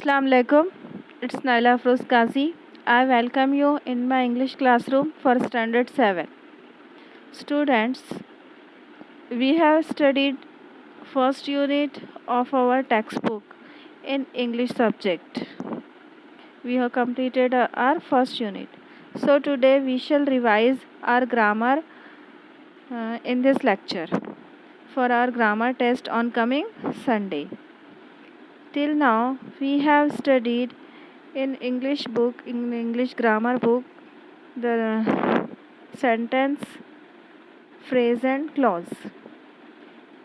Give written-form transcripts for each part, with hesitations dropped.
Assalamu alaikum. It's Naila Afroz Qazi. I welcome you in my English classroom for Standard 7. Students, we have studied first unit of our textbook in English subject. We have completed our first unit. So today we shall revise our grammar in this lecture for our grammar test on coming Sunday. Till now we have studied in English grammar book, the sentence, phrase and clause,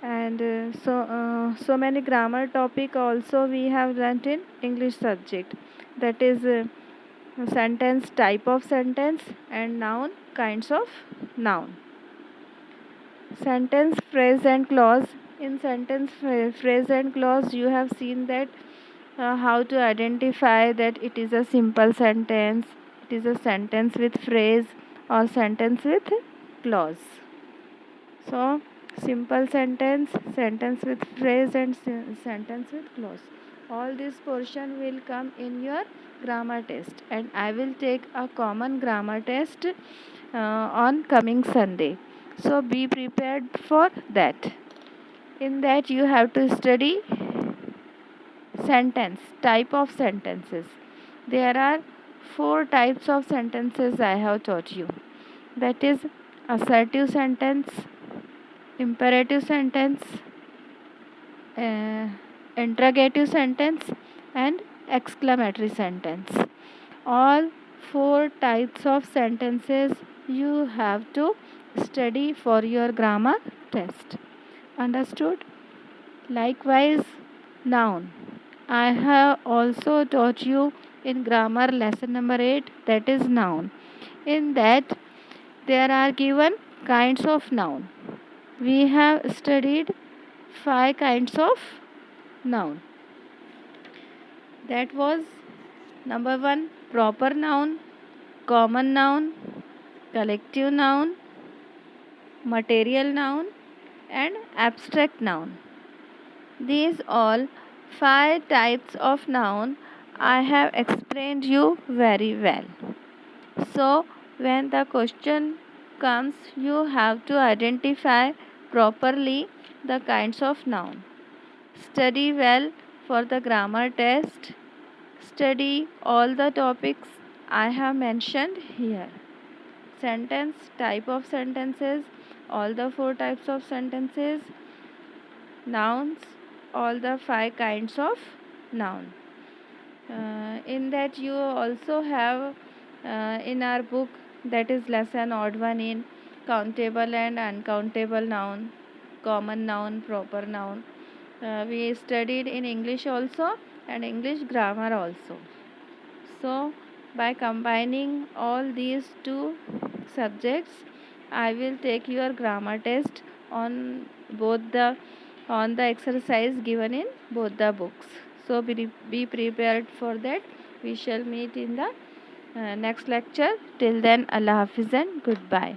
and so many grammar topic also we have learnt in English subject, that is sentence, type of sentence, and noun, kinds of noun. Sentence, phrase and clause. In sentence, phrase and clause, you have seen that how to identify that it is a simple sentence, it is a sentence with phrase, or sentence with clause. So simple sentence, sentence with phrase, and sentence with clause, all this portion will come in your grammar test, and I will take a common grammar test on coming Sunday. So be prepared for that. In that you have to study sentence, type of sentences. There are 4 types of sentences I have taught you. That is assertive sentence, imperative sentence, interrogative sentence, and exclamatory sentence. All 4 types of sentences you have to study for your grammar test. Understood? Likewise, noun. I have also taught you in grammar lesson number 8, that is noun. In that there are given kinds of noun. We have studied 5 kinds of noun. That was number 1, proper noun, common noun, collective noun, material noun, and abstract noun. These all 5 types of noun I have explained you very well. So when the question comes, you have to identify properly the kinds of noun. Study well for the grammar test. Study all the topics I have mentioned here. Sentence, type of sentences, all the 4 types of sentences, nouns, all the 5 kinds of noun. In that you also have in our book, that is lesson odd one, in countable and uncountable noun, common noun, proper noun. We studied in English also and English grammar also. So by combining all these 2 subjects, I will take your grammar test on the exercise given in both the books. So be prepared for that. We shall meet in the next lecture. Till then, Allah Hafiz and goodbye.